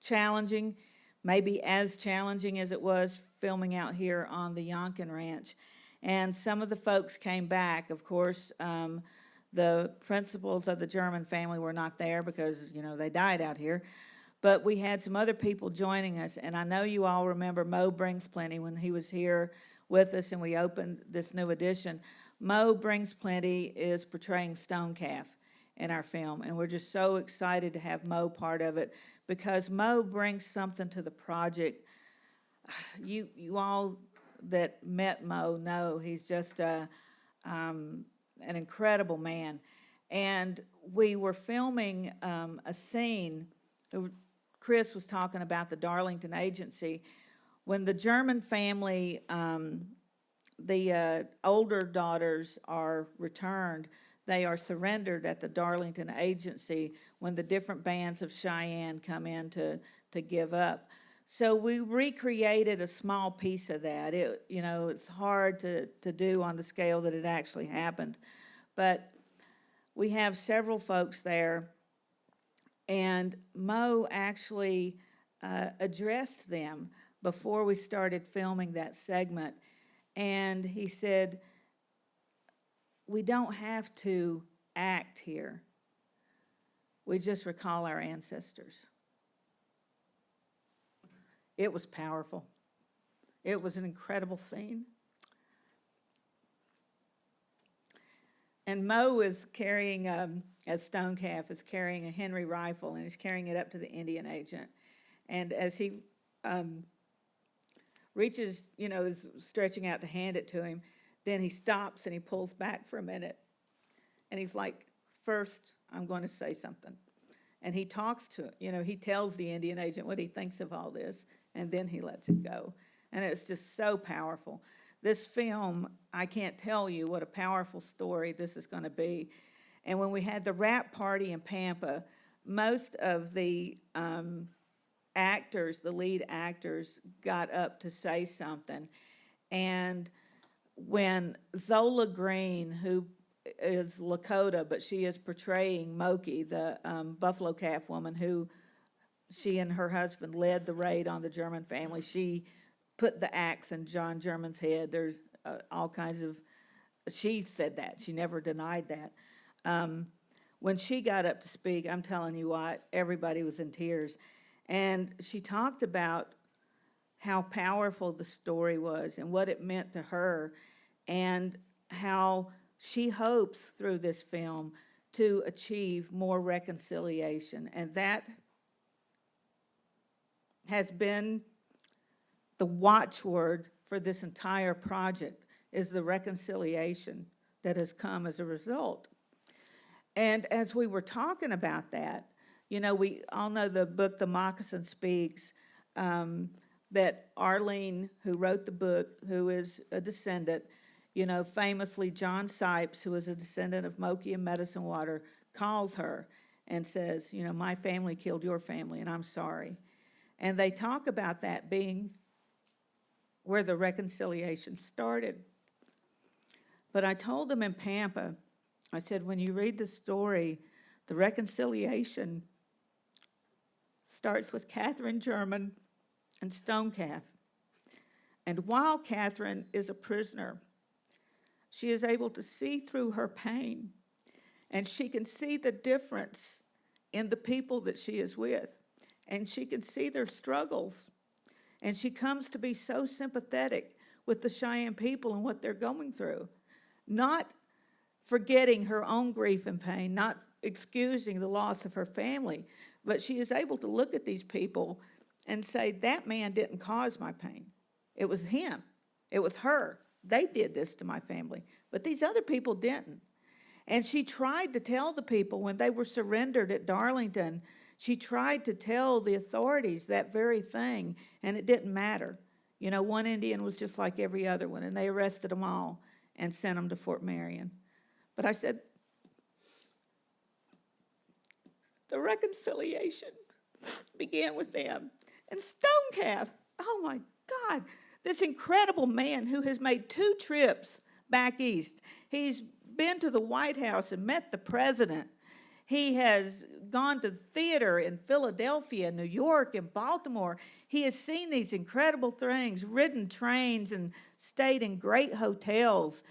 challenging, maybe as challenging as it was filming out here on the Yonkin Ranch. And some of the folks came back. Of course, the principals of the German family were not there because, they died out here. But we had some other people joining us, and I know you all remember Mo Brings Plenty when he was here with us and we opened this new edition. Mo Brings Plenty is portraying Stone Calf in our film, and we're just so excited to have Mo part of it because Mo brings something to the project. You all that met Mo know he's just an incredible man. And we were filming a scene. Chris was talking about the Darlington Agency. When the German family, the older daughters are returned, they are surrendered at the Darlington Agency when the different bands of Cheyenne come in to give up. So we recreated a small piece of that. It's hard to do on the scale that it actually happened. But we have several folks there, and Mo actually addressed them before we started filming that segment. And he said, we don't have to act here. We just recall our ancestors. It was powerful. It was an incredible scene. And Mo is carrying, as Stone Calf is carrying a Henry rifle, and he's carrying it up to the Indian agent. And as he reaches, is stretching out to hand it to him, then he stops and he pulls back for a minute. And he's like, first, I'm going to say something. And he talks to, he tells the Indian agent what he thinks of all this, and then he lets it go. And it's just so powerful. This film, I can't tell you what a powerful story this is going to be. And when we had the wrap party in Pampa, most of the actors, the lead actors, got up to say something. And when Zola Green, who is Lakota, but she is portraying Moki, the buffalo calf woman who she and her husband led the raid on the German family. She put the axe in John German's head. There's all kinds of, she said that. She never denied that. When she got up to speak, I'm telling you what, everybody was in tears. And she talked about how powerful the story was and what it meant to her, and how she hopes through this film to achieve more reconciliation. And that has been the watchword for this entire project, is the reconciliation that has come as a result. And as we were talking about that, we all know the book The Moccasin Speaks, that Arlene, who wrote the book, who is a descendant, famously John Sipes, who is a descendant of Moki and Medicine Water, calls her and says, my family killed your family, and I'm sorry. And they talk about that being where the reconciliation started. But I told them in Pampa, I said, when you read the story, the reconciliation starts with Catherine German and Stonecalf. And while Catherine is a prisoner, she is able to see through her pain, and she can see the difference in the people that she is with, and she can see their struggles, and she comes to be so sympathetic with the Cheyenne people and what they're going through, not forgetting her own grief and pain, not excusing the loss of her family, but she is able to look at these people and say, that man didn't cause my pain. It was him. It was her. They did this to my family, but these other people didn't. And she tried to tell the people when they were surrendered at Darlington, she tried to tell the authorities that very thing, and it didn't matter. One Indian was just like every other one, and they arrested them all and sent them to Fort Marion. But I said, the reconciliation began with them. And Stonecalf, oh my God, this incredible man who has made 2 trips back east. He's been to the White House and met the president. He has gone to theater in Philadelphia, New York, and Baltimore. He has seen these incredible things, ridden trains and stayed in great hotels.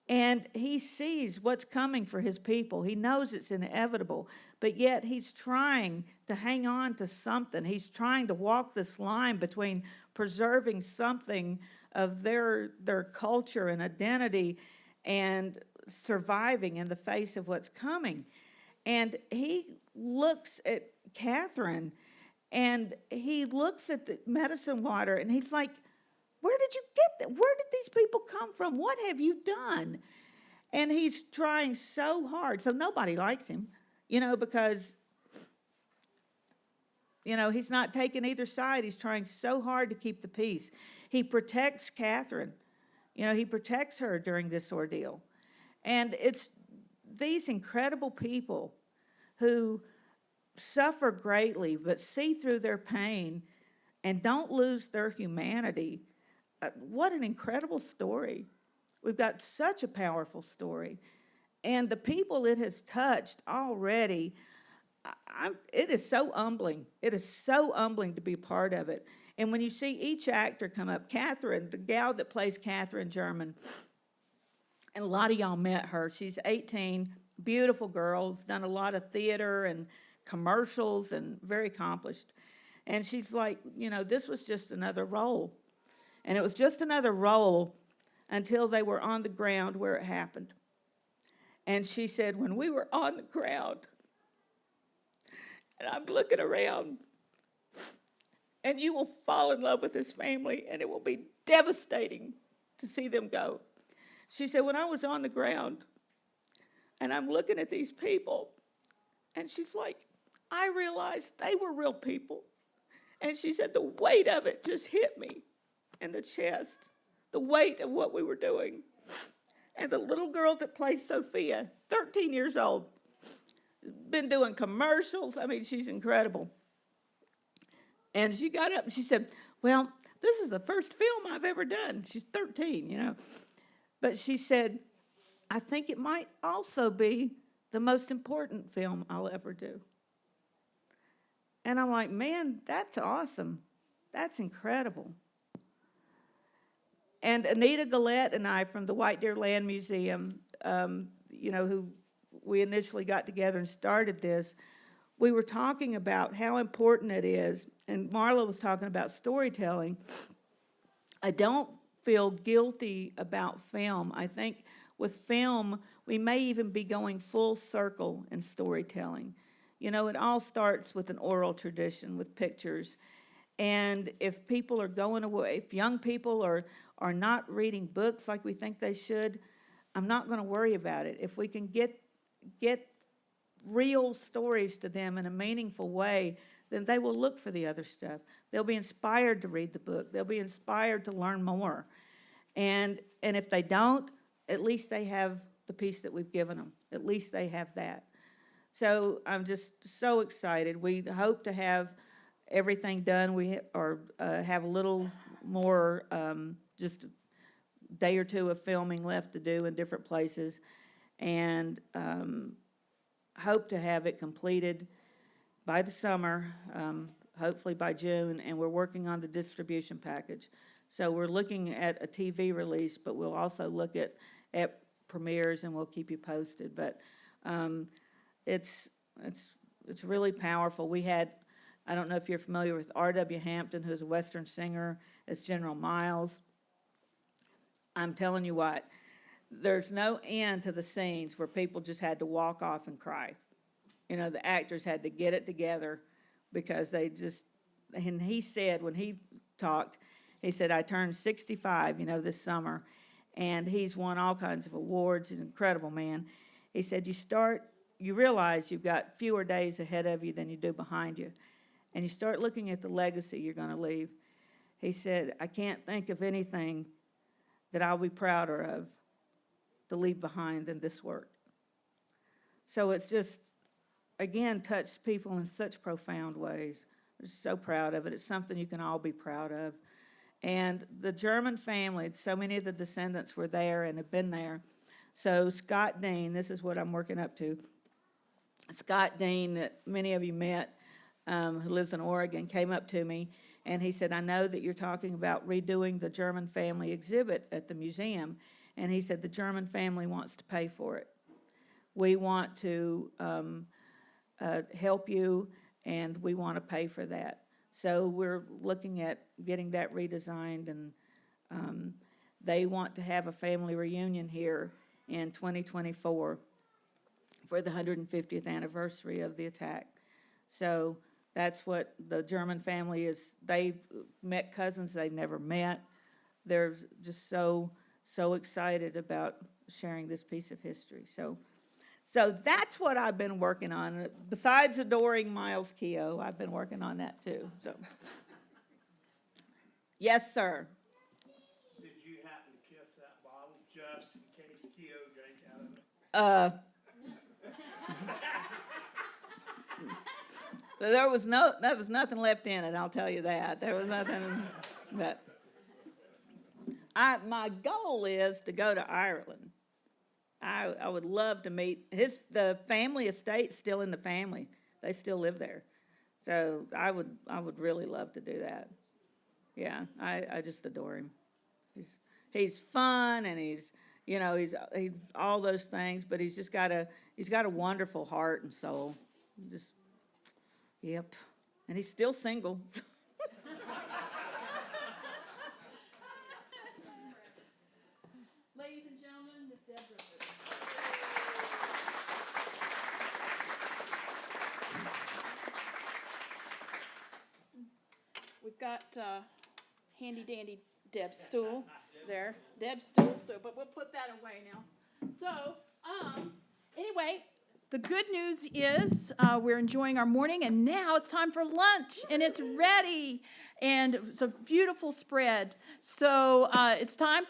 And he sees what's coming for his people. He knows it's inevitable, but yet he's trying to hang on to something. He's trying to walk this line between preserving something of their culture and identity and surviving in the face of what's coming. And he looks at Catherine, and he looks at the Medicine Water, and he's like, where did you get that? Where did these people come from? What have you done? And he's trying so hard. So nobody likes him, because, he's not taking either side. He's trying so hard to keep the peace. He protects Catherine. He protects her during this ordeal. And it's these incredible people who suffer greatly but see through their pain and don't lose their humanity. What an incredible story. We've got such a powerful story. And the people it has touched already, it is so humbling. It is so humbling to be part of it. And when you see each actor come up, Catherine, the gal that plays Catherine German, and a lot of y'all met her. She's 18, beautiful girl, has done a lot of theater and commercials and very accomplished. And she's like, this was just another role. And it was just another role until they were on the ground where it happened. And she said, when we were on the ground, and I'm looking around, and you will fall in love with this family, and it will be devastating to see them go. She said, when I was on the ground, And I'm looking at these people, and she's like, I realized they were real people. And she said the weight of it just hit me in the chest, the weight of what we were doing. And the little girl that plays Sophia, 13 years old, been doing commercials. I mean, she's incredible. And she got up and she said, well, this is the first film I've ever done. She's 13, you know. But she said, I think it might also be the most important film I'll ever do. And I'm like, man, that's awesome. That's incredible. And Anita Gillette and I from the White Deer Land Museum, who we initially got together and started this, we were talking about how important it is, and Marla was talking about storytelling. I don't feel guilty about film. I think with film, we may even be going full circle in storytelling. You know, it all starts with an oral tradition, with pictures. And if people are going away, if young people are not reading books like we think they should, I'm not going to worry about it. If we can get real stories to them in a meaningful way, then they will look for the other stuff. They'll be inspired to read the book. They'll be inspired to learn more. And if they don't, at least they have the piece that we've given them. At least they have that. So I'm just so excited. We hope to have everything done. We have a little more, just a day or two of filming left to do in different places, and hope to have it completed by the summer, hopefully by June, and we're working on the distribution package. So we're looking at a TV release, but we'll also look at premieres, and we'll keep you posted. But it's really powerful. We had, I don't know if you're familiar with R.W. Hampton, who's a Western singer, as General Myles. I'm telling you what, there's no end to the scenes where people just had to walk off and cry. You know, the actors had to get it together because they just, and he said when he talked, he said, I turned 65, this summer, and he's won all kinds of awards. He's an incredible man. He said, you realize you've got fewer days ahead of you than you do behind you, and you start looking at the legacy you're going to leave. He said, I can't think of anything that I'll be prouder of to leave behind than this work. So it's just, again, touched people in such profound ways. We're so proud of it. It's something you can all be proud of. And the German family, so many of the descendants were there and have been there. So Scott Dean, this is what I'm working up to. Scott Dean, that many of you met, who lives in Oregon, came up to me, and he said, I know that you're talking about redoing the German family exhibit at the museum. And he said, the German family wants to pay for it. We want to help you, and we want to pay for that. So we're looking at getting that redesigned, and they want to have a family reunion here in 2024 for the 150th anniversary of the attack. So that's what the German family is. They've met cousins they've never met. They're just so excited about sharing this piece of history. So that's what I've been working on. Besides adoring Myles Keogh, I've been working on that too. So, yes, sir. Did you happen to kiss that bottle just in case Keogh drank out of it? There was nothing left in it, I'll tell you that. There was nothing, but my goal is to go to Ireland. I would love to meet the family estate's still in the family. They still live there. So I would really love to do that. Yeah, I just adore him. He's fun, and he's all those things, but he's got a wonderful heart and soul. Just, yep. And he's still single. Ladies and gentlemen, Miss Deb Goodrich. We've got handy dandy Deb's stool there, Deb's stool. But we'll put that away now. So, Anyway, the good news is we're enjoying our morning, and now it's time for lunch, and it's ready. And it's a beautiful spread. So it's time.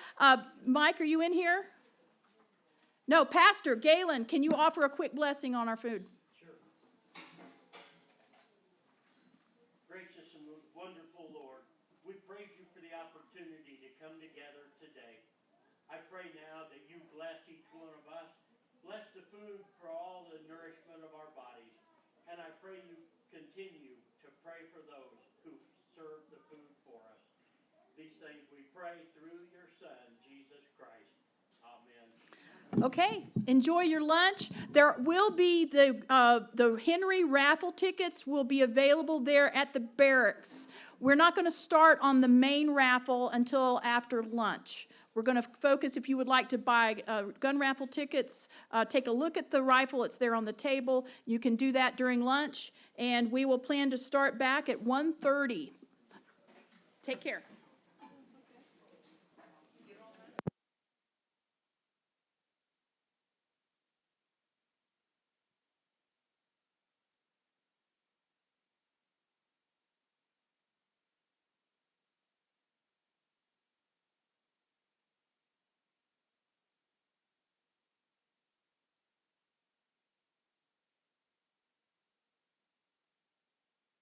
Mike, are you in here? No, Pastor Galen, can you offer a quick blessing on our food? Sure. Gracious and wonderful Lord, we praise you for the opportunity to come together today. I pray now that you bless each one of us, bless the food for all the nourishment of our bodies, and I pray you continue to pray for those who serve the food for us. These things we pray through your Son, Jesus Christ. Amen. Okay, enjoy your lunch. There will be the Henry raffle tickets will be available there at the barracks. We're not going to start on the main raffle until after lunch. We're going to focus, if you would like to buy gun raffle tickets, take a look at the rifle. It's there on the table. You can do that during lunch, and we will plan to start back at 1:30. Take care.